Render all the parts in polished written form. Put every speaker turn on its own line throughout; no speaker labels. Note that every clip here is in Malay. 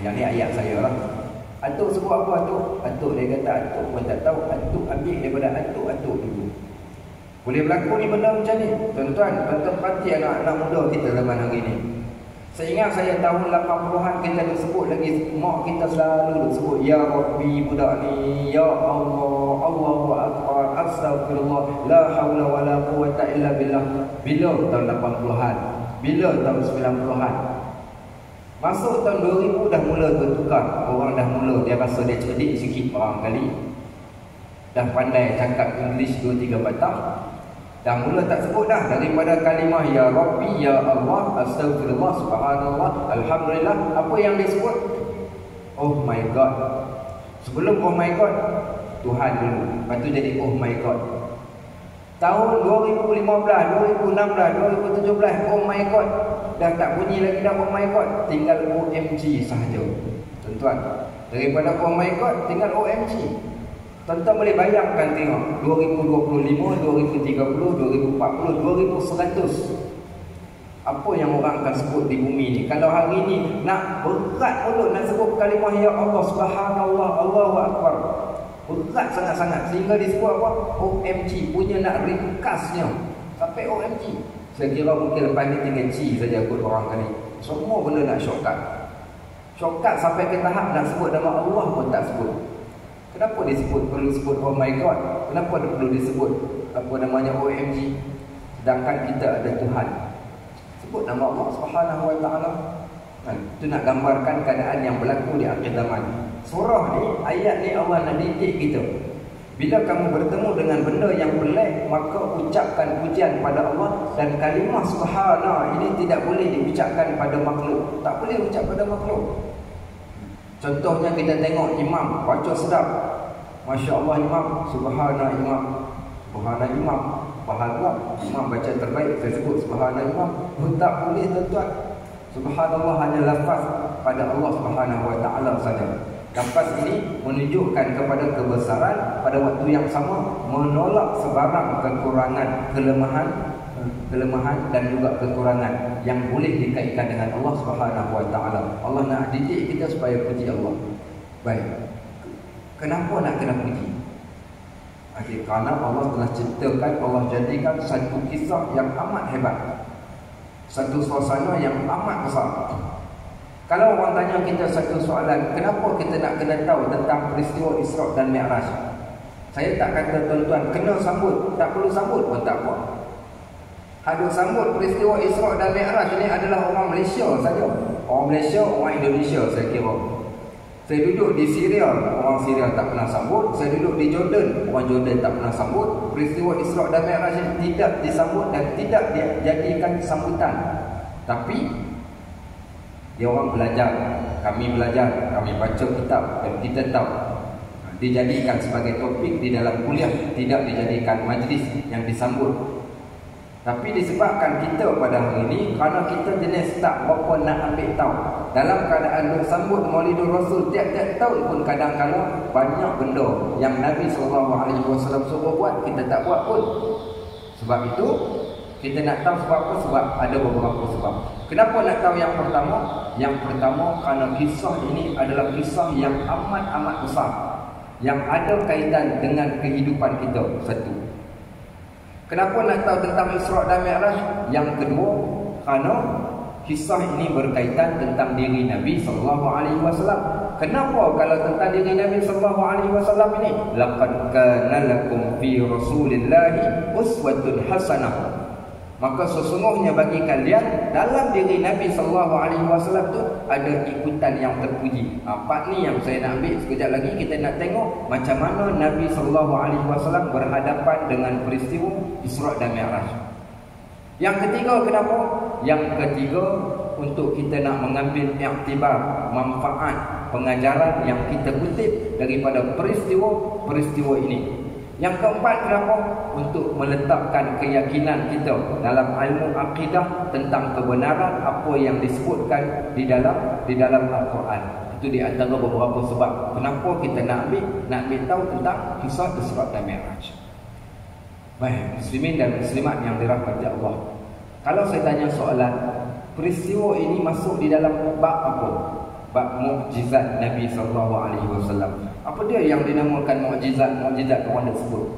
Yang ni ayat saya lah. Atuk sebut apa atuk? Atuk dia kata atuk pun tak tahu. Atuk ambil daripada atuk dulu. Boleh berlaku ni benda macam ni. Tuan-tuan, perhati anak-anak muda kita zaman hari ni. Saya ingat saya tahun 80-an kita duk sebut lagi, mak kita selalu duk sebut ya Rabbi budak ni, ya Allah, Allahu Akbar, astagfirullah, la haula wala quwwata illa billah. Bila tahun 80-an? Bila tahun 90-an? Masuk tahun 2000 dah mula bertukar. Orang dah mula, dia rasa dia cerdik sikit orang kali. Dah pandai cakap English 2-3 batang. Dah mula tak sebut dah. Daripada kalimah ya Rabbi, ya Allah, astagfirullah, subhanallah, alhamdulillah. Apa yang dia sebut? Oh my God. Sebelum oh my God, Tuhan dulu. Lepas tu jadi oh my God. Tahun 2015, 2016, 2017, oh my God. Dah tak bunyi lagi dah oh my God. Tinggal OMG sahaja. Tuan-tuan, daripada oh my God tinggal OMG. Tuan-tuan boleh bayangkan tengok 2025, 2030, 2040, 2100. Apa yang orang akan sebut di bumi ni? Kalau hari ni nak berat mulut nak sebut kalimah ya Allah, subhanallah, Allahu Akbar, berat sangat-sangat sehingga disebut apa? OMG. Punya nak ringkasnya sampai OMG. Saya kira mungkin lepas ni tinggal C saja kot orang kali. Semua benda nak shortcut. Shortcut sampai ke tahap nak sebut nama Allah pun tak sebut. Kenapa disebut perlu sebut oh my God? Kenapa perlu disebut apa namanya OMG? Sedangkan kita ada Tuhan. Sebut nama Allah Subhanahu wa taala. Itu nak gambarkan keadaan yang berlaku di akhir zaman. Surah ni, ayat ni Allah nak didik kita. Bila kamu bertemu dengan benda yang pelik, maka ucapkan pujian pada Allah. Dan kalimah subhana ini tidak boleh diucapkan pada makhluk. Tak boleh ucap pada makhluk. Contohnya kita tengok imam baca sedap, Masya Allah imam, subhana imam, subhana imam, bahagia imam baca terbaik, saya sebut subhana imam. Tak boleh tuan-tuan. Subhanallah hanya lafaz pada Allah Subhanahu wa taala saja. Lafaz ini menunjukkan kepada kebesaran, pada waktu yang sama menolak sebarang kekurangan, kelemahan dan juga kekurangan yang boleh dikaitkan dengan Allah Subhanahu wa taala. Allah nak didik kita supaya puji Allah. Baik. Kenapa nak kena puji? Kerana Allah telah ciptakan, Allah jadikan satu kisah yang amat hebat. Satu suasana yang amat besar. Kalau orang tanya kita satu soalan, kenapa kita nak kena tahu tentang peristiwa Isra' dan Mi'raj? Saya tak kata tuan-tuan kena sambut, tak perlu sambut pun tak apa. Hadut sambut peristiwa Isra' dan Mi'raj ini adalah orang Malaysia saja. Orang Malaysia, orang Indonesia saya kira. Saya duduk di Syria, orang Syria tak pernah sambut. Saya duduk di Jordan, orang Jordan tak pernah sambut. Peristiwa Isra' dan Mi'raj ini tidak disambut dan tidak dijadikan sambutan. Tapi dia orang belajar, kami baca kitab dan kita tahu dijadikan sebagai topik di dalam kuliah, tidak dijadikan majlis yang disambut. Tapi disebabkan kita pada hari ini, kerana kita jenis tak berapa nak ambil tahu, dalam keadaan bersambut Maulidur Rasul tiap-tiap tahun pun kadang-kadang banyak benda yang Nabi SAW suruh buat, kita tak buat pun. Sebab itu kita nak tahu sebab apa? Sebab ada beberapa sebab. Kenapa nak tahu yang pertama? Yang pertama kerana kisah ini adalah kisah yang amat-amat besar, yang ada kaitan dengan kehidupan kita. Satu. Kenapa nak tahu tentang Isra' dan Mi'raj? Yang kedua, kerana kisah ini berkaitan tentang diri Nabi SAW. Kenapa kalau tentang diri Nabi SAW ini? Laqad kana lakum fi Rasulillahi uswatun hasanah. Maka sesungguhnya bagi kalian dalam diri Nabi SAW tu ada ikutan yang terpuji. Part ni yang saya nak ambil sekejap lagi. Kita nak tengok macam mana Nabi SAW berhadapan dengan peristiwa Isra' dan Mi'raj. Yang ketiga, kenapa? Yang ketiga, untuk kita nak mengambil iktibar, manfaat, pengajaran yang kita kutip daripada peristiwa ini. Yang keempat, kenapa? Untuk meletakkan keyakinan kita dalam ilmu akidah tentang kebenaran apa yang disebutkan di dalam Al-Quran. Itu di antara beberapa sebab kenapa kita nak ambil tahu tentang kisah Isra' dan Mi'raj. Baik, muslimin dan muslimat yang dirahmati Allah. Kalau saya tanya soalan, peristiwa ini masuk di dalam bab apa? Bab mukjizat mukjizat Nabi SAW. Apa dia yang dinamakan mukjizat? Mukjizat orang nak sebut.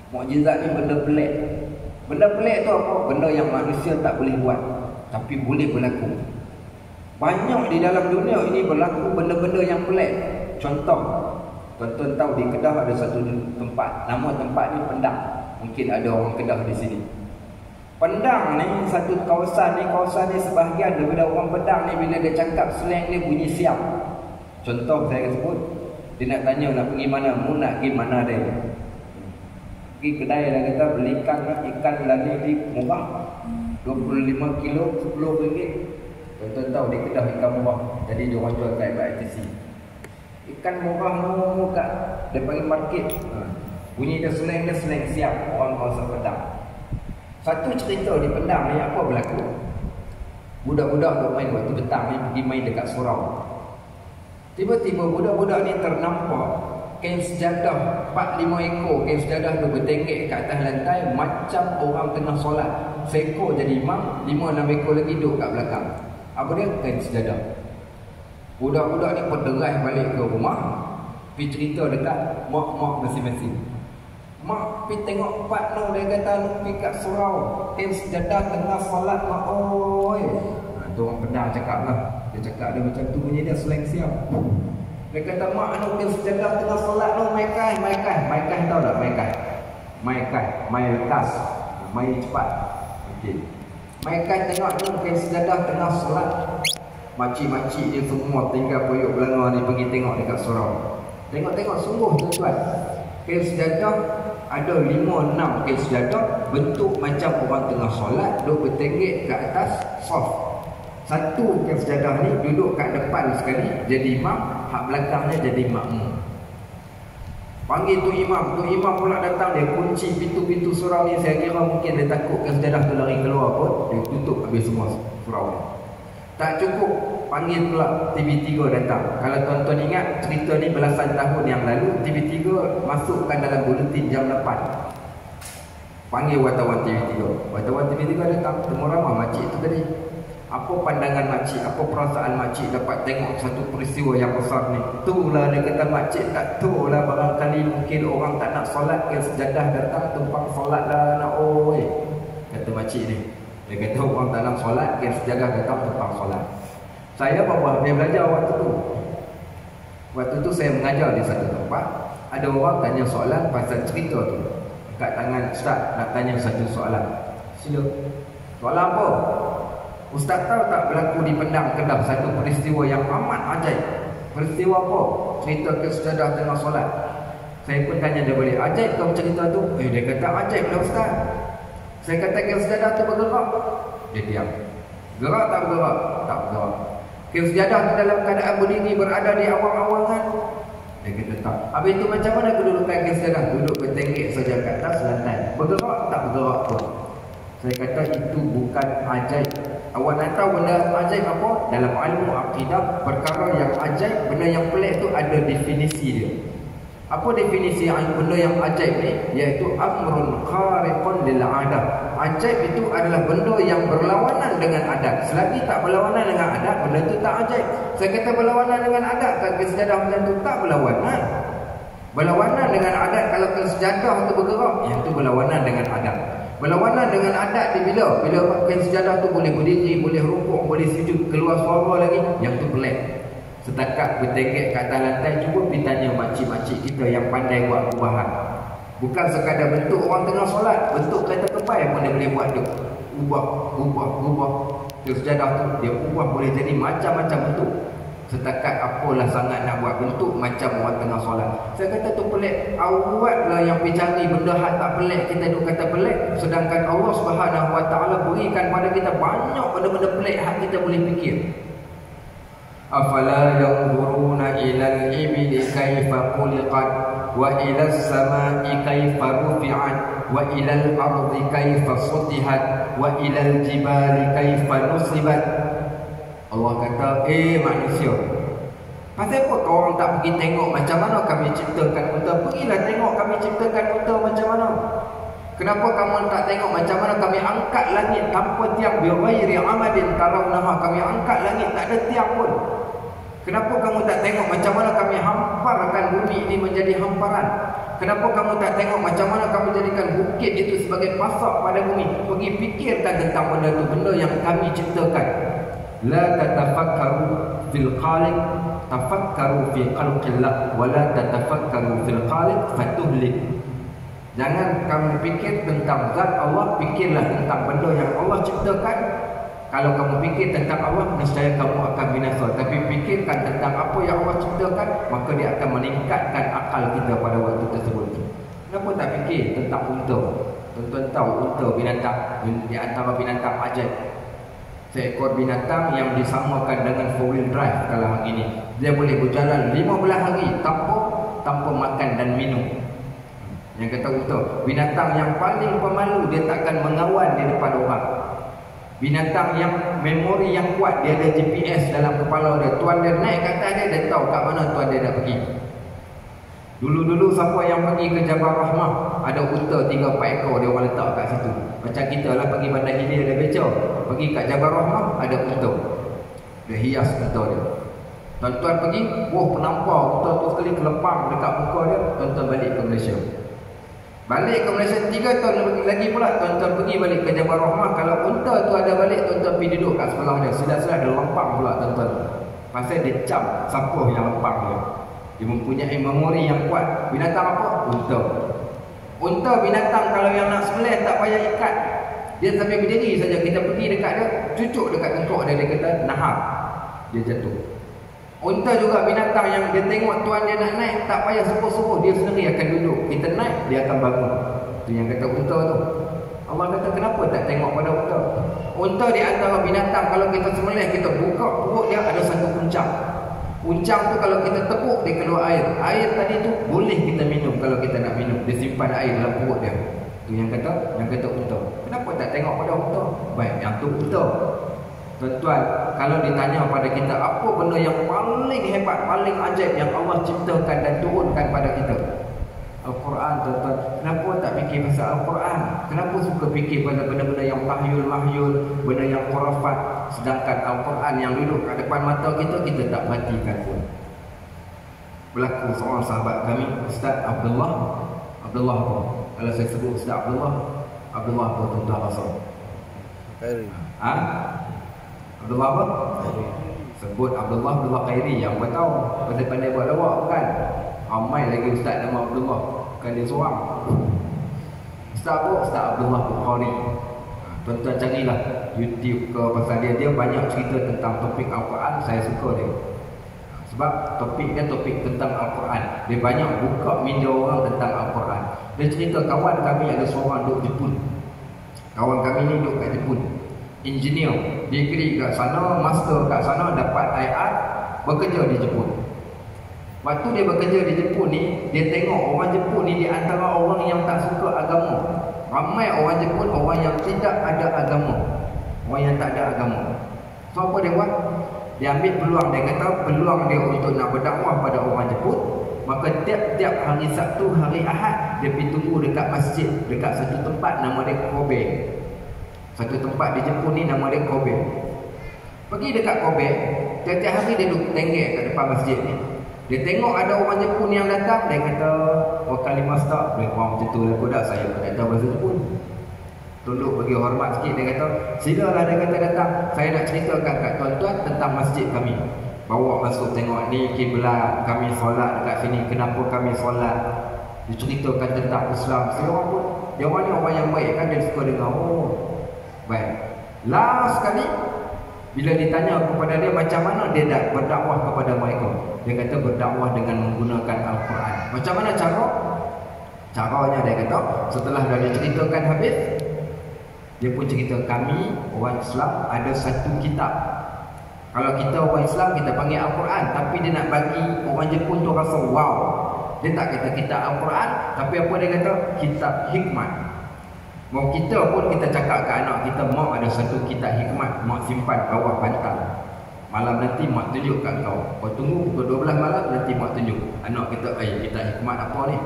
Mukjizat ni benda pelik. Benda pelik tu apa? Benda yang manusia tak boleh buat tapi boleh berlaku. Banyak di dalam dunia ini berlaku benda-benda yang pelik. Contoh, tuan-tuan tahu di Kedah ada satu tempat, nama tempat ni Pendang. Mungkin ada orang Kedah di sini. Pendang ni satu kawasan ni sebahagian daripada orang Pendang ni bila dia cakap slang dia bunyi siap. Contoh saya sebut, dia nak tanya nak pergi mana, mu nak pergi mana dia. Pergi kedai dah kata beli ikan lali di murah 25 kilo RM10. Tuan-tuan tahu di Kedah ikan murah. Jadi dia orang jual kat ITC. Ikan murah mu kat dia panggil market. Bunyi dia slang siap orang kawasan Pendang. Satu cerita di Pendang ni apa berlaku? Budak-budak duk main waktu petang ni pergi main dekat surau. Tiba-tiba budak-budak ni ternampak kain sejadah 4-5 ekor kain sejadah tu bertenggek kat atas lantai macam orang tengah solat. Seekor jadi imam, 5-6 ekor lagi duduk kat belakang. Apa dia? Kain sejadah. Budak-budak ni berderai balik ke rumah, pergi cerita dekat mak-mak masing-masing. Mak pergi tengok partner dia kata lu pergi kat surau, kain sejadah tengah solat mak oi. Tu orang Pendang cakap lah. Dia cakap dia macam tu bunyi dia slang siap. Dia kata mak anu kain sejadah tengah solat lu mai kai tahu tak mai lekas, mai cepat. Okey. Mai kai tengok tu kain sejadah tengah solat. Makcik-makcik dia semua tinggal poyok belanga ni pergi tengok dekat surau. Tengok-tengok sungguh tuan-tuan. Kain sejadah ada 5-6 kain sejadah bentuk macam orang tengah solat duduk bertenggek kat atas soft. Satu kain sejadah ni duduk kat depan sekali jadi imam, hak belakangnya jadi makmum. Panggil tu imam pula datang, dia kunci pintu-pintu surau ni. Saya kira mungkin dia takut kain sejadah tu lari keluar pun, dia tutup habis semua surau ni. Tak cukup, panggil pula TV3 datang. Kalau tuan-tuan ingat cerita ni belasan tahun yang lalu, TV3 masukkan dalam buletin jam 8. Panggil wartawan TV3. Wartawan TV3 datang, temu ramah makcik tu tadi. Apa pandangan makcik, apa perasaan makcik dapat tengok satu peristiwa yang besar ni? Itulah dia kata makcik tak tahu lah, barangkali mungkin orang tak nak solat ke sejadah datang tumpang solat lah nak oi. Kata makcik ni. Dia kata orang tak nak solat ke sejadah datang tumpang solat. Saya apa dia belajar waktu tu. Waktu tu saya mengajar di satu tempat. Ada orang tanya soalan pasal cerita tu. Kat tangan ustaz nak tanya satu soalan. Sila. Soalan apa? Ustaz tahu tak berlaku di Pendang Kedah satu peristiwa yang amat ajaib. Peristiwa apa? Cerita ke sejadah tengah solat. Saya pun tanya dia balik, ajaib kau cerita tu? Dia kata ajaib lah ustaz. Saya kata ke sejadah tu bergerak. Dia diam. Gerak tak bergerak? Tak bergerak. Ke sejadah tu dalam keadaan berdiri berada di awang-awangan? Dia kata tak. Habis itu macam mana kedudukan ke sejadah? Duduk bertenggek saja kat atas lantai. Bergerak tak bergerak pun. Saya kata itu bukan ajaib. Awak nak tahu benda ajaib apa? Dalam ilmu akidah, perkara yang ajaib, benda yang pelik tu ada definisi dia. Apa definisi benda yang ajaib ni? Iaitu amrun khariqun lil adat. Ajaib itu adalah benda yang berlawanan dengan adat. Selagi tak berlawanan dengan adat, benda tu tak ajaib. Saya kata berlawanan dengan adat, kalau sejadah macam tu tak berlawanan. Berlawanan dengan adat kalau sejadah tu bergerak, yang tu berlawanan dengan adat. Berlawanan dengan adat dia bila kain sejadah tu boleh berdiri, boleh rukuk, boleh sujud, keluar suara lagi, yang tu pelik. Setakat bertenggek kat atas lantai, cuba pergi tanya makcik-makcik kita yang pandai buat perubahan. Bukan sekadar bentuk orang tengah solat, bentuk kereta kepai pun dia boleh buat dia. Ubah. Kain sejadah tu dia ubah boleh jadi macam-macam bentuk. Setakat apalah sangat nak buat bentuk macam orang tengah solat. Saya kata tu pelik. Awaklah yang pergi cari benda hal tak pelik, kita duk kata pelik. Sedangkan Allah Subhanahu Wa Taala berikan pada kita banyak benda-benda pelik hal kita boleh fikir. Afala yanzuruna ilal ibili kaifa khuliqat wa ilal samai kaifa rufi'at wa ilal ardi kaifa sutihat wa ilal jibali kaifa nusibat. Allah kata, manusia, pasal apa kau orang tak pergi tengok macam mana kami ciptakan unta? Pergilah tengok kami ciptakan unta macam mana. Kenapa kamu tak tengok macam mana kami angkat langit tanpa tiang? Bi ghairi amadin tarawnaha, kami angkat langit tak ada tiang pun. Kenapa kamu tak tengok macam mana kami hamparkan bumi ini menjadi hamparan? Kenapa kamu tak tengok macam mana kami jadikan bukit itu sebagai pasak pada bumi? Pergi fikirkan tentang benda itu, benda yang kami ciptakan. La tatafakkaru fil khaliq, tafakkaru fi khalqillah, wa la tatafakkaru fil khaliq fatuhlik. Jangan kamu fikir tentang zat Allah, fikirlah tentang benda yang Allah ciptakan. Kalau kamu fikir tentang Allah, nescaya kamu akan binasa. Tapi fikirkan tentang apa yang Allah ciptakan, maka dia akan meningkatkan akal kita pada waktu tersebut. Kenapa tak fikir tentang unta? Tuan-tuan tahu unta binatang di antara binatang ajaib. Seekor binatang yang disamakan dengan 4-wheel drive kalau hari ini. Dia boleh berjalan 15 hari tanpa makan dan minum. Yang kata unta, binatang yang paling pemalu, dia takkan mengawan di depan orang. Binatang yang memori yang kuat, dia ada GPS dalam kepala dia. Tuan dia naik ke atas dia tahu kat mana tuan dia dah pergi. Dulu-dulu siapa yang pergi ke Jabal Rahmah, ada unta 3-4 ekor dia orang letak kat situ. Macam kita lah pergi Bandar Hilir ada beca, pergi kat Jabal Rahmah ada unta. Dia hias unta dia. Tuan-tuan pergi, penampar unta tu sekali kelepang dekat muka dia, tuan-tuan balik ke Malaysia. Balik ke Malaysia 3 tahun lagi pula, tuan-tuan pergi balik ke Jabal Rahmah. Kalau unta tu ada balik, tuan-tuan pergi duduk kat sebelah dia. Sudah-sudah ada lempang pula tuan-tuan. Pasal dia cap siapa yang lempang dia. Dia mempunyai memori yang kuat. Binatang apa? Unta. Unta binatang kalau yang nak sembelih tak payah ikat. Dia sambil berdiri saja. Kita pergi dekat dia, cucuk dekat tengkok dia, dia kata nahar. Dia jatuh. Unta juga binatang yang dia tengok tuan dia nak naik, tak payah suruh-suruh, dia sendiri akan duduk. Kita naik, dia akan bangun. Itu yang kata unta tu. Allah kata kenapa tak tengok pada unta? Unta di antara binatang, kalau kita sembelih, kita buka perut dia, ada satu puncang. Puncang tu kalau kita tepuk, dia keluar air. Air tadi tu boleh kita minum kalau kita nak minum. Dia simpan air dalam perut dia. Itu yang kata unta. Kenapa tak tengok pada unta? Baik, yang tu unta. Tuan-tuan, kalau ditanya pada kita apa benda yang paling hebat, paling ajaib yang Allah ciptakan dan turunkan pada kita? Al-Quran, tuan-tuan. Kenapa tak fikir pasal Al-Quran? Kenapa suka fikir pada benda-benda yang mahyul, benda yang khurafat? Sedangkan Al-Quran yang duduk kat depan mata kita, kita tak perhatikan pun. Berlaku seorang sahabat kami, Ustaz Abdullah apa? Kalau saya sebut Ustaz Abdullah apa tuan-tuan rasa? Abdullah apa? Sebut Abdullah Khairi yang buat tahu. Pandai-pandai buat lawak kan? Ramai lagi ustaz nama Abdullah. Bukan dia seorang. Ustaz apa? Ustaz Abdullah Bukhari. Tuan-tuan carilah YouTube ke pasal dia banyak cerita tentang topik Al-Quran. Saya suka dia. Sebab topik dia topik tentang Al-Quran. Dia banyak buka minda orang tentang Al-Quran. Dia cerita kawan kami ada seorang duduk Jepun. Kawan kami ni duduk kat Jepun. Engineer, degree kat sana, master kat sana, dapat IR, bekerja di Jepun. Waktu dia bekerja di Jepun ni, dia tengok orang Jepun ni di antara orang yang tak suka agama. Ramai orang Jepun, orang yang tidak ada agama. Orang yang tak ada agama. So apa dia buat? Dia ambil peluang, dia kata peluang dia untuk nak berdakwah pada orang Jepun. Maka tiap-tiap hari Sabtu, hari Ahad, dia pergi tunggu dekat masjid, dekat satu tempat nama dia Kobe. Satu tempat di Jepun ni nama dia Kobe. Pergi dekat Kobe, tiap-tiap hari dia duduk tenggek kat depan masjid ni. Dia tengok ada orang Jepun yang datang, dia kata, kalimah tak boleh faham macam tu lah kodak, saya pun tak tahu bahasa Jepun. Tunduk bagi hormat sikit, dia kata, silalah, dia kata datang, saya nak ceritakan kat tuan-tuan tentang masjid kami. Bawa masuk tengok ni kiblat, kami solat dekat sini, kenapa kami solat. Diceritakan tentang Islam. Siapa pun, dia orang ni orang yang baik kan, dia suka dengar. Baik. Last sekali bila ditanya kepada dia macam mana dia dah berdakwah kepada mereka, dia kata berdakwah dengan menggunakan Al-Quran. Macam mana cara? Caranya dia kata setelah dah diceritakan habis, dia pun cerita kami orang Islam ada satu kitab. Kalau kita orang Islam kita panggil Al-Quran, tapi dia nak bagi orang Jepun tu rasa wow. Dia tak kata kitab Al-Quran, tapi apa dia kata? Kitab hikmat. Mau kita pun kita cakap ke anak kita, mak ada satu kitab hikmat, mak simpan bawah bantal. Malam nanti mak tunjuk kat kau. Kau tunggu pukul 12 malam nanti mak tunjuk. Anak kita, kitab hikmat apa ni?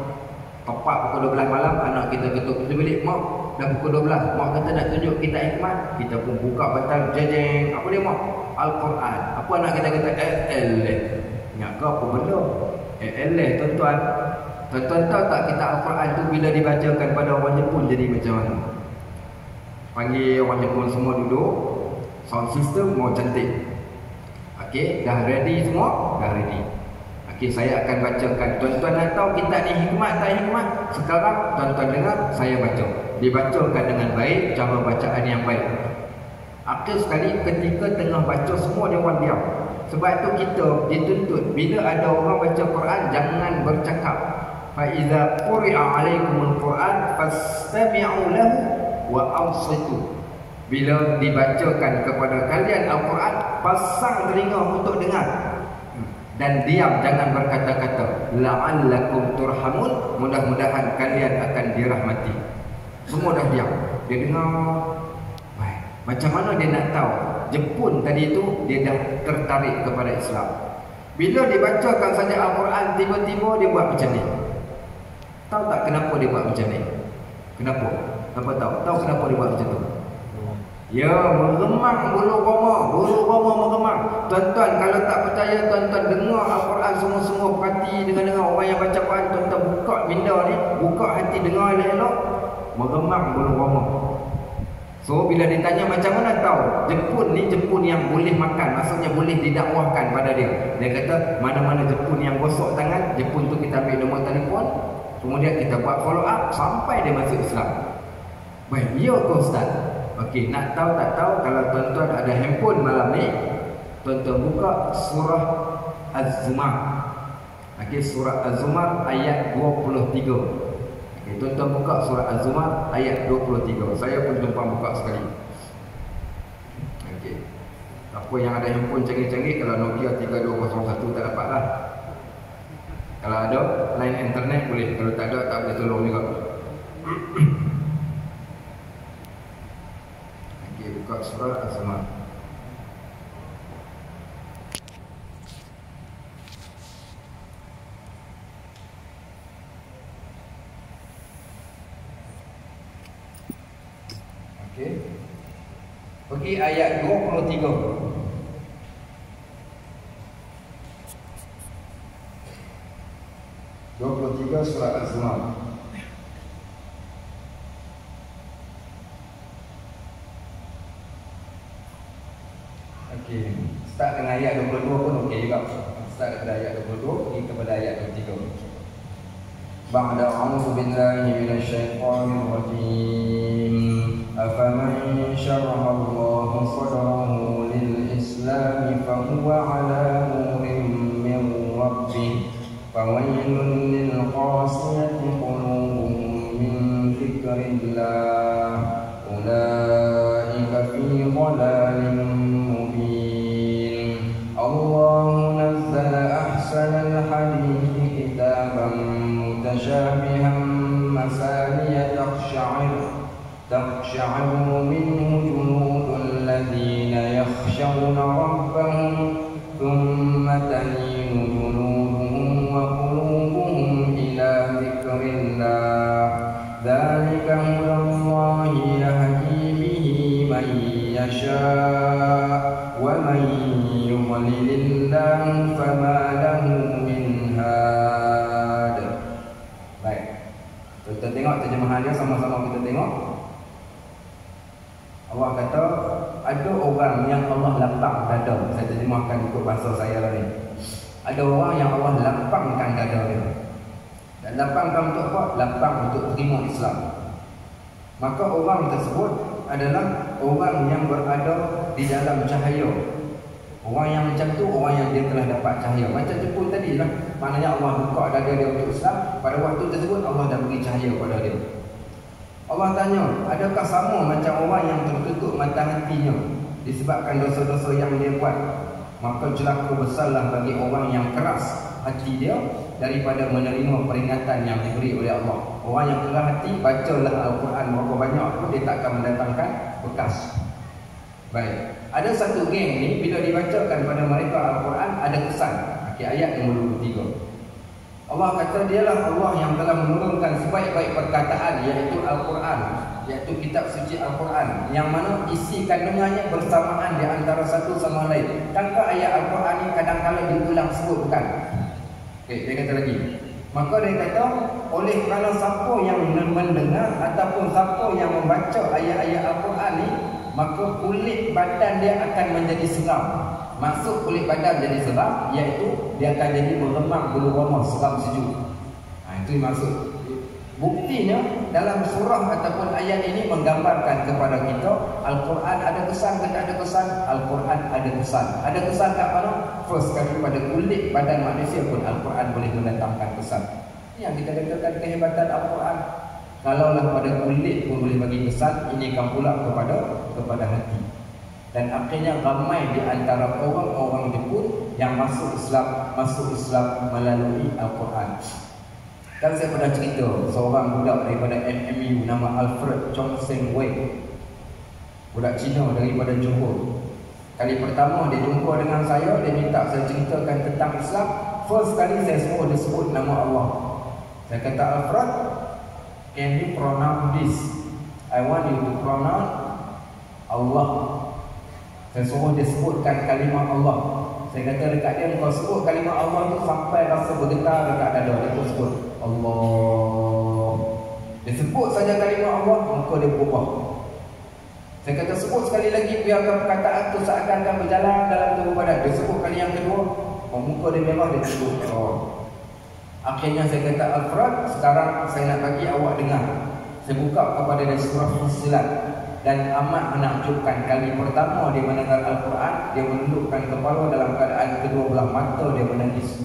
Tepat pukul 12 malam anak kita ketuk pintu bilik, mak dah pukul 12. Mak kata nak tunjuk kitab hikmat. Kita pun buka bantal, jeng. Apa dia mak? Al-Quran. Apa nak kita kata? Eleh. Ingat kau apa benda? Eleh tuan-tuan. Tuan-tuan tahu tak kita Al-Quran tu bila dibacakan pada orang Jepun jadi macam mana? Panggil orang Jepun semua duduk. Sound system mau cantik. Okey, dah ready semua? Dah ready. Okey, saya akan bacakan. Tuan-tuan nak tahu kitab ni hikmat tak hikmat? Sekarang tuan-tuan dengar saya baca. Dibacakan dengan baik, cara bacaan yang baik. Akhir sekali ketika tengah baca semua dia orang diam. Sebab tu kita dituntut bila ada orang baca Quran jangan bercakap. Fa iza quri'a 'alaikumul Quran fastami'u lahu wa ansitu. Bila dibacakan kepada kalian Al-Quran, pasang telinga untuk dengar dan diam, jangan berkata-kata. La'allakum turhamun, mudah-mudahan kalian akan dirahmati. Semua dah diam. Dia dengar. Baik. Macam mana dia nak tahu? Jepun tadi tu dia dah tertarik kepada Islam. Bila dibacakan saja Al-Quran, tiba-tiba dia buat macam ni. Tahu tak kenapa dia buat macam ni? Kenapa? Apa tahu? Tahu kenapa dia buat macam tu? Ya, mengemang bulu roma mengemang. Tuan-tuan kalau tak percaya, tuan-tuan dengar Al-Quran semua-semua, perhati dengan orang yang baca Quran, tuan-tuan buka minda ni, buka hati dengar elok-elok, mengemang bulu roma. So bila ditanya macam mana tahu? Jepun ni Jepun yang boleh makan, maksudnya boleh didakwahkan pada dia. Dia kata mana-mana Jepun yang gosok tangan, Jepun tu kita ambil nombor telefon, kemudian kita buat follow up sampai dia masuk Islam. Baik, ya ke Ustaz? Okey, nak tahu tak tahu, kalau tuan-tuan ada handphone malam ni, tuan-tuan buka surah Az-Zumar. Okey, surah Az-Zumar ayat 23. Okey, tuan-tuan buka surah Az-Zumar ayat 23. Saya pun tumpang buka sekali. Okey. Apa yang ada handphone canggih-canggih, kalau Nokia 3201 tak dapat lah. Kalau ada line internet boleh, kalau tak ada tak boleh tolong juga. Buka surah Az-Zumar. Okey, ayat 23. Surah Az-Zumar. Okey, start dengan ayat 22 pun okey juga. Start daripada ayat 22 pergi kepada ayat 23. Ba'da a'udzu billahi minasyaitonir rajim. Afaman syaraha Allahu sadrahu lil Islam fa huwa 'ala nurin min rabbih. Fawailun lil qasiyati qulubuhum min dzikrillah. Ulaika fi dhalalin الحديث كتابا متشابها مثانية تقشعر منه جلود الذين يخشون ربهم ثم تلين جلودهم وقلوبهم إلى ذكر الله ذلك هدى الله يهدي به من يشاء ومن يضلل الله فما له من هاد. Baik, kita tengok terjemahannya sama-sama, kita tengok. Allah kata ada orang yang Allah lapang dada. Saya terjemahkan ikut bahasa saya lah ni. Ada orang yang Allah lapangkan dada dia. Dan lapangkan untuk apa? Lapang untuk terima Islam. Maka orang tersebut adalah orang yang berada di dalam cahaya. Orang yang macam tu, orang yang dia telah dapat cahaya. Macam Jepun tadi lah, maknanya Allah buka dada dia untuk Islam. Pada waktu tersebut Allah dah beri cahaya pada dia. Allah tanya, adakah sama macam orang yang tertutup mata hatinya disebabkan dosa-dosa yang dia buat? Maka celaka besarlah bagi orang yang keras hati dia daripada menerima peringatan yang diberi oleh Allah. Orang yang keras hati, bacalah Al-Quran berapa banyak pun dia tak akan mendatangkan bekas. Baik, ada satu geng ni bila dibacakan pada mereka Al-Quran ada kesan. Okay, ayat yang 23. Allah kata dialah Allah yang telah menurunkan sebaik-baik perkataan iaitu Al-Quran iaitu kitab suci Al-Quran, yang mana isi kandungannya bersamaan di antara satu sama lain. Tanpa ayat Al-Quran ini kadang-kadang diulang sebut, bukan? Okey, dia kata lagi. Maka dia kata, oleh kerana siapa yang mendengar ataupun siapa yang membaca ayat-ayat Al-Quran ni, maka kulit badan dia akan menjadi seram. Maksud kulit badan jadi seram, iaitu dia akan jadi meremang bulu roma, seram sejuk. Itu maksud. Buktinya dalam surah ataupun ayat ini menggambarkan kepada kita Al-Quran ada kesan ke tak ada kesan? Al-Quran ada kesan. Ada kesan kat mana? First kali pada kulit badan manusia pun Al-Quran boleh mendatangkan kesan. Yang kita katakan kehebatan Al-Quran. Kalaulah pada kulit pun boleh bagi kesan, ini kan pula kepada hati. Dan akhirnya ramai di antara orang-orang Jepun yang masuk Islam melalui Al-Quran. Kan saya pernah cerita seorang budak daripada MMU nama Alfred Chong Seng Wei, budak Cina daripada Johor. Kali pertama dia jumpa dengan saya, dia minta saya ceritakan tentang Islam. First kali saya suruh dia sebut nama Allah. Saya kata, Alfred, can you pronounce this? I want you to pronounce Allah. Saya suruh dia sebutkan kalimah Allah. Saya kata dekat dia, kau sebut kalimah Allah tu sampai rasa bergetar dekat dada. Dia pun sebut Allah. Dia sebut saja kalimah Allah, maka dia berubah. Saya kata sebut sekali lagi, biarkan perkataan tu seakan-akan berjalan dalam tubuh badan. Dia sebut kali yang kedua, muka dia memang dia sebut Allah. Akhirnya saya kata, Alfred, sekarang saya nak bagi awak dengar. Saya buka kepada dia surah Fussilat. Dan amat menakjubkan, kali pertama dia mendengar Al-Quran, dia menundukkan kepala dalam keadaan kedua belah mata dia menangis.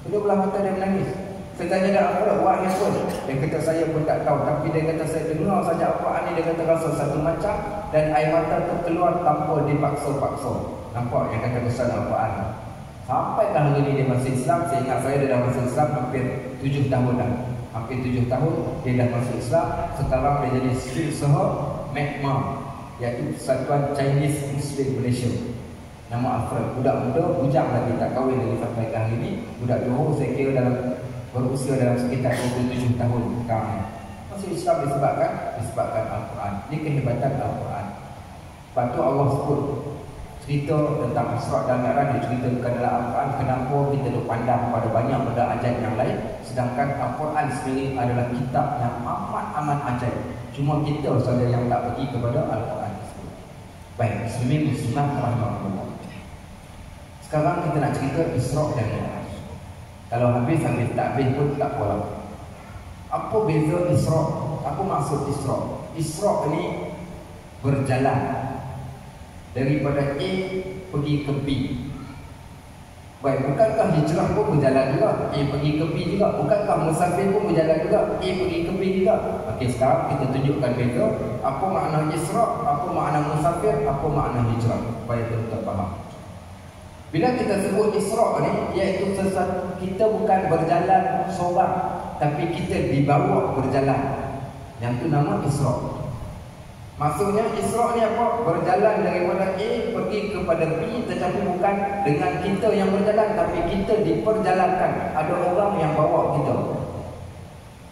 Kedua belah mata dia menangis. Saya tanya dia, Alfred, what happened? Dia kata, saya pun tak tahu. Tapi dia kata, saya dengar saja Al-Quran ni, dia kata rasa satu macam. Dan air mata tu keluar tanpa dipaksa-paksa. Nampak yang kata kesan Al-Quran. Sampai hari ini dia masih Islam. Saya ingat saya dia dah masuk Islam hampir 7 tahun dah. Hampir 7 tahun dia dah masuk Islam. Sekarang dia jadi Sirsaha MECMA, iaitu Persatuan Chinese Muslim Malaysia. Nama Alfred, budak muda, bujang lagi, tak kahwin lagi sampai ke hari ini. Budak Johor saya kira berusia dalam sekitar 27 tahun sekarang. Masuk Islam disebabkan Al-Quran. Ini kehebatan Al-Quran. Lepas tu Allah sebut cerita tentang Isra dan Mi'raj, diceritakan dalam Al-Quran. Kenapa kita dipandang pada banyak benda ajaib yang lain, sedangkan Al-Quran sendiri adalah kitab yang amat ajaib. Cuma kita saja yang tak pergi kepada Al-Quran. Baik, muslimin muslimat rahmatullah. Sekarang kita nak cerita Isra dan Mi'raj. Kalau habis tak habis pun tak apa. Apa beza Isra? Apa maksud Isra? Isra ni berjalan daripada A pergi ke B. Baik, bukankah hijrah pun berjalan juga? A pergi ke B juga. Bukankah musafir pun berjalan juga? A pergi ke B juga. Okey, sekarang kita tunjukkan beza. Apa makna Isra, apa makna musafir, apa makna hijrah, supaya kita faham. Bila kita sebut Isra ni, iaitu sesuatu kita bukan berjalan seorang, tapi kita dibawa berjalan. Yang tu nama Isra. Maksudnya Isra ni apa? Berjalan daripada A pergi kepada B, tetapi bukan dengan kita yang berjalan, tapi kita diperjalankan. Ada orang yang bawa kita.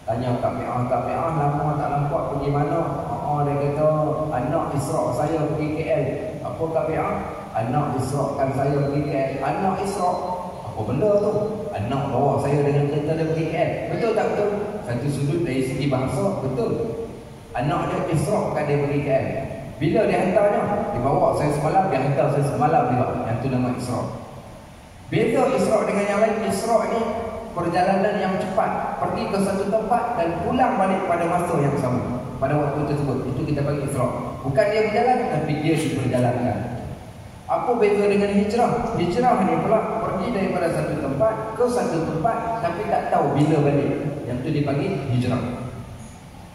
Tanya Kak Mi'ah lama tak nampak pergi mana? Dia kata anak Isra saya pergi KL. Apa Kak Mi'ah? Anak Isra kan saya pergi KL. Anak Isra apa benda tu? Anak bawa saya dengan kereta dia pergi KL. Betul tak betul? Satu sudut dari segi bahasa betul. Anak dia Isra kan dia pergi KL. Bila dia hantarnya? Dia bawa saya semalam, dia hantar saya semalam juga. Yang tu nama Isra. Beza Isra dengan yang lain. Isra ni perjalanan yang cepat, pergi ke satu tempat dan pulang balik pada masa yang sama, pada waktu tersebut. Itu kita panggil Isra. Bukan dia berjalan, tapi dia diperjalankan. Apa beza dengan hijrah? Hijrah ni pula pergi daripada satu tempat ke satu tempat, tapi tak tahu bila balik. Yang tu dipanggil hijrah.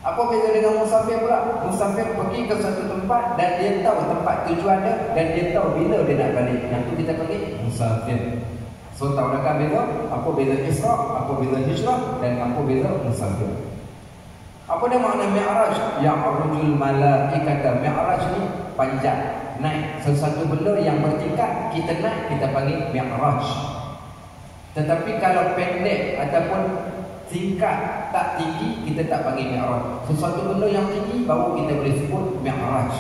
Apa beza dengan musafir pula? Musafir pergi ke satu tempat dan dia tahu tempat tujuan dia dan dia tahu bila dia nak balik. Yang tu kita panggil musafir. So tahu dah kan beza? Apa beza Isra, apa beza hijrah dan apa beza musafir. Apa dia makna Mi'raj? Ya'rujul malaikata. Mi'raj ni panjat, naik sesuatu benda yang bertingkat, kita naik, kita panggil Mi'raj. Tetapi kalau pendek ataupun singkat, tak tinggi, kita tak panggil mi'raj. Sesuatu benda yang tinggi baru kita boleh sebut mi'raj.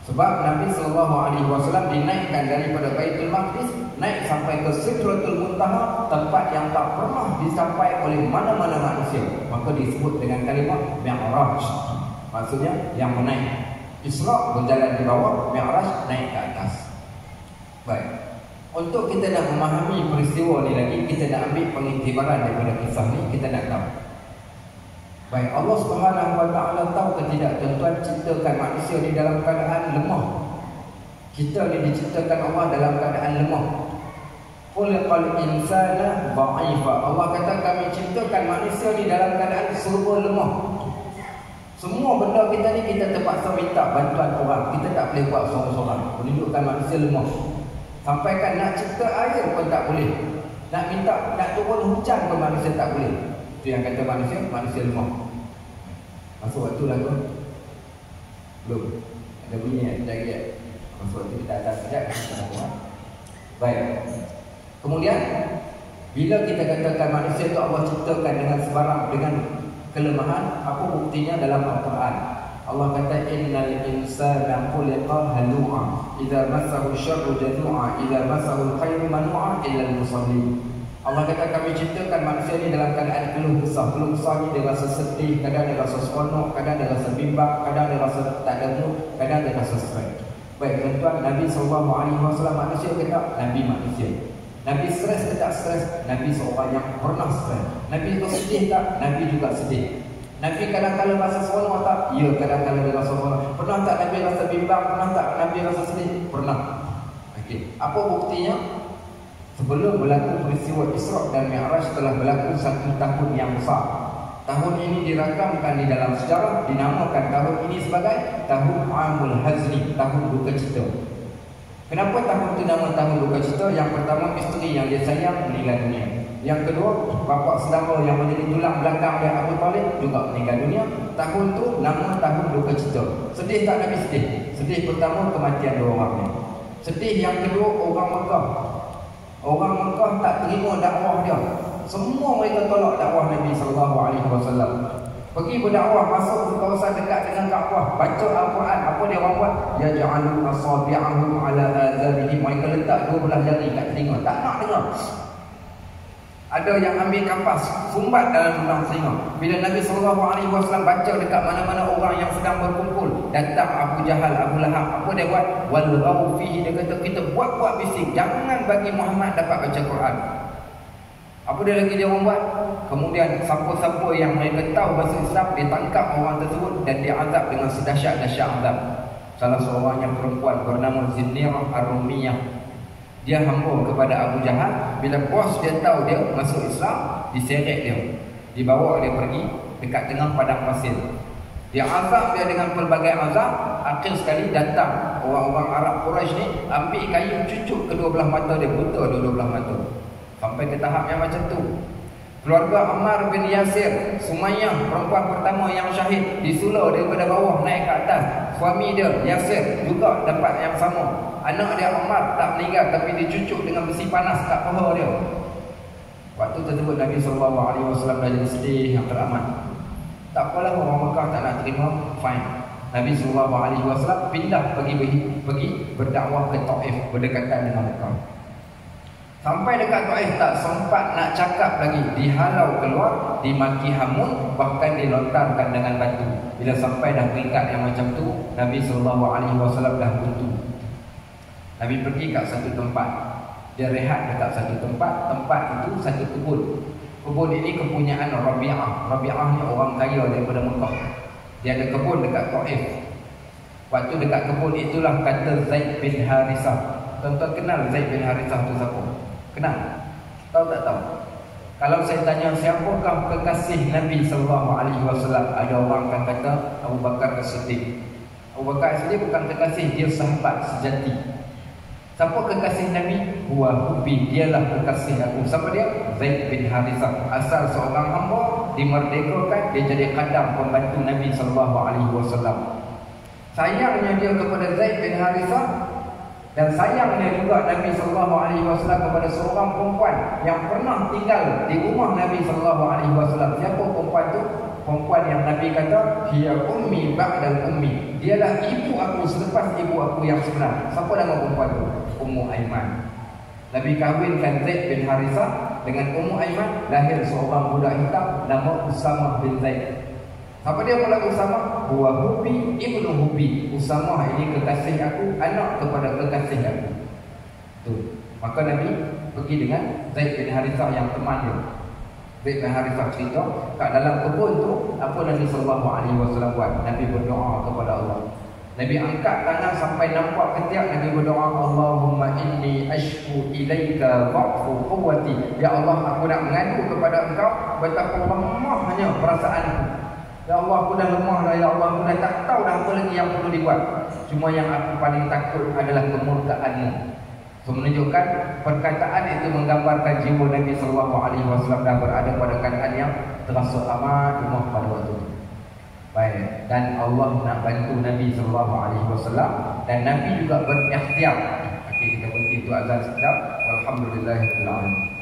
Sebab Nabi SAW dinaikkan daripada Baitul Maqdis, naik sampai ke Sidratul Muntaha, tempat yang tak pernah disampai oleh mana-mana manusia. Maka disebut dengan kalimah mi'raj. Maksudnya yang menaik. Isra berjalan di bawah, mi'raj naik ke atas. Baik. Untuk kita nak memahami peristiwa ni lagi, kita nak ambil pengiktibaran daripada kisah ni, kita nak tahu. Baik, Allah Subhanahu Wa Taala tahu ke tidak tuan-tuan, ciptakan manusia di dalam keadaan lemah. Kita ni diciptakan Allah dalam keadaan lemah. Khuliqal insana dha'ifa. Allah kata kami ciptakan manusia ni dalam keadaan serba lemah. Semua benda kita ni kita terpaksa minta bantuan orang. Kita tak boleh buat seorang-seorang. Menunjukkan manusia lemah. Sampaikan nak cipta air pun tak boleh. Nak minta, nak turun hujan pun manusia tak boleh. Itu yang kata manusia lemah. Masuk waktu lagu? Belum. Ada bunyi ya? Sekejap lagi ya? Masuk waktu kita atas sekejap. Baik. Kemudian, bila kita katakan manusia itu Allah ciptakan dengan sebarang, dengan kelemahan, apa buktinya dalam Al-Quran? Allah kata innal insana khuliqa halu'a idza massahu syarru jazu'a idza massahu khairu manu'a illa al-musallin. Allah kata kami ciptakan manusia ni dalam keadaan keluh kesah. Keluh kesah ni dia rasa sedih, kadang dia rasa seronok, kadang dia rasa bimbang, kadang dia rasa tak ada mood, kadang dia rasa stres. Baik tuan-tuan, Nabi SAW manusia ke tak? Nabi manusia. Nabi stres ke tak stres? Nabi seorang yang pernah stres. Nabi bersedih tak? Nabi juga sedih. Nabi kadang-kadang rasa seronok tak? Ya, kadang-kadang dia rasa seronok. Pernah tak Nabi rasa bimbang? Pernah tak Nabi rasa sedih? Pernah. Okey, apa buktinya? Sebelum berlaku peristiwa Isra dan Mi'raj telah berlaku satu tahun yang besar. Tahun ini dirakamkan di dalam sejarah, dinamakan tahun ini sebagai Tahun Amul Hazni, Tahun Duka Cita. Kenapa tahun itu nama Tahun Duka Cita? Yang pertama, isteri yang dia sayang meninggal dunia. Yang kedua, bapa saudara yang menjadi tulang belakang dia Abu Talib juga meninggal dunia. Tahun tu nama Tahun Duka Cita. Sedih tak Nabi sedih? Sedih pertama kematian dua orang ni. Sedih yang kedua orang Mekah. Orang Mekah tak terima dakwah dia. Semua mereka tolak dakwah Nabi SAW. Pergi berdakwah, masuk ke kawasan dekat dengan Kaabah, baca Al-Quran. Apa dia orang buat? Yaj'alu asabi'ahum ala azanihim. Mereka letak 12 jari kat telinga. Tak nak dengar. Ada yang ambil kapas, sumbat dalam lubang telinga. Bila Nabi SAW baca dekat mana-mana orang yang sedang berkumpul, datang Abu Jahal, Abu Lahab. Apa dia buat? Walghaw fihi. Dia kata kita buat-buat bising, jangan bagi Muhammad dapat baca Quran. Apa dia lagi dia orang buat? Kemudian siapa-siapa yang mereka tahu bahasa Islam, dia tangkap orang tersebut dan dia azab dengan sedahsyat-dahsyat azab. Salah seorang yang perempuan bernama Zinnirah Ar-Rumiyah, dia hamba kepada Abu Jahal. Bila bos dia tahu dia masuk Islam, diseret dia, dibawa dia pergi dekat tengah padang pasir. Dia azab dia dengan pelbagai azab. Akhir sekali datang orang-orang Arab Quraisy ni, ambil kayu cucuk kedua belah mata dia, buta dua belah mata. Sampai ke tahap yang macam tu. Keluarga Ammar bin Yasir, Sumayyah, perempuan pertama yang syahid, disula daripada bawah naik ke atas. Suami dia Yasir juga dapat yang sama. Anak dia Ammar tak meninggal, tapi dicucuk dengan besi panas kat paha dia. Waktu tersebut Nabi SAW dah jadi sedih yang teramat. Tak apalah, orang Mekah tak nak terima, fine. Nabi SAW pindah pergi berdakwah ke Taif, berdekatan dengan Mekah. Sampai dekat Taif tak sempat nak cakap lagi, dihalau keluar, dimaki hamun, bahkan dilontarkan dengan batu. Bila sampai dah peringkat yang macam tu, Nabi SAW dah buntu. Nabi pergi kat satu tempat. Dia rehat dekat satu tempat. Tempat itu satu kebun. Kebun ini kepunyaan Rabi'ah. Rabi'ah ni orang kaya daripada Mekah. Dia ada kebun dekat Taif. Waktu dekat kebun itulah kata Zaid bin Harithah. Tuan-tuan kenal Zaid bin Harithah tu siapa? Kenal? Tahu tak tahu? Kalau saya tanya siapakah kekasih Nabi SAW, ada orang akan kata Abu Bakar As-Siddiq. Abu Bakar As-Siddiq bukan kekasih, dia sahabat sejati. Siapa kekasih Nabi? Huwa hubbi, dialah kekasih aku. Siapa dia? Zaid bin Harithah. Asal seorang hamba, dimerdekakan, dia jadi khadam pembantu Nabi SAW. Sayangnya dia kepada Zaid bin Harithah, Dan sayangnya juga Nabi sallallahu alaihi wasallam kepada seorang perempuan yang pernah tinggal di rumah Nabi sallallahu alaihi wasallam. Siapa perempuan itu? Perempuan yang Nabi kata, "Hiya ummi ba'da ummi." Dialah ibu aku selepas ibu aku yang sebenar. Siapa nama perempuan itu? Ummu Aiman. Nabi kahwinkan Zaid bin Harithah dengan Ummu Aiman, lahir seorang budak hitam nama Usamah bin Zaid. Apa dia pula Usamah? Huwa Hubi ibnu Hubi. Usamah ini kekasih aku, anak kepada kekasih aku. Tu. Maka Nabi pergi dengan Zaid bin Harithah yang teman dia. Zaid bin Harithah cerita, kat dalam kebun tu apa Nabi sallallahu alaihi wasallam buat? Nabi berdoa kepada Allah. Nabi angkat tangan sampai nampak ketiak. Nabi berdoa, Allahumma inni ashku ilaika dha'fu quwwati. Ya Allah, aku nak mengadu kepada engkau betapa lemahnya perasaanku. Ya Allah, aku dah lemah dah. Ya Allah, aku dah tak tahu dah apa lagi yang perlu dibuat. Cuma yang aku paling takut adalah kemurkaan-Mu. So, menunjukkan perkataan itu menggambarkan jiwa Nabi SAW dah berada pada keadaan yang terasa amat lemah pada waktu itu. Baik, dan Allah nak bantu Nabi SAW, dan Nabi juga berikhtiar. Okay, kita berhenti itu azan sekejap. Alhamdulillahirabbil alamin.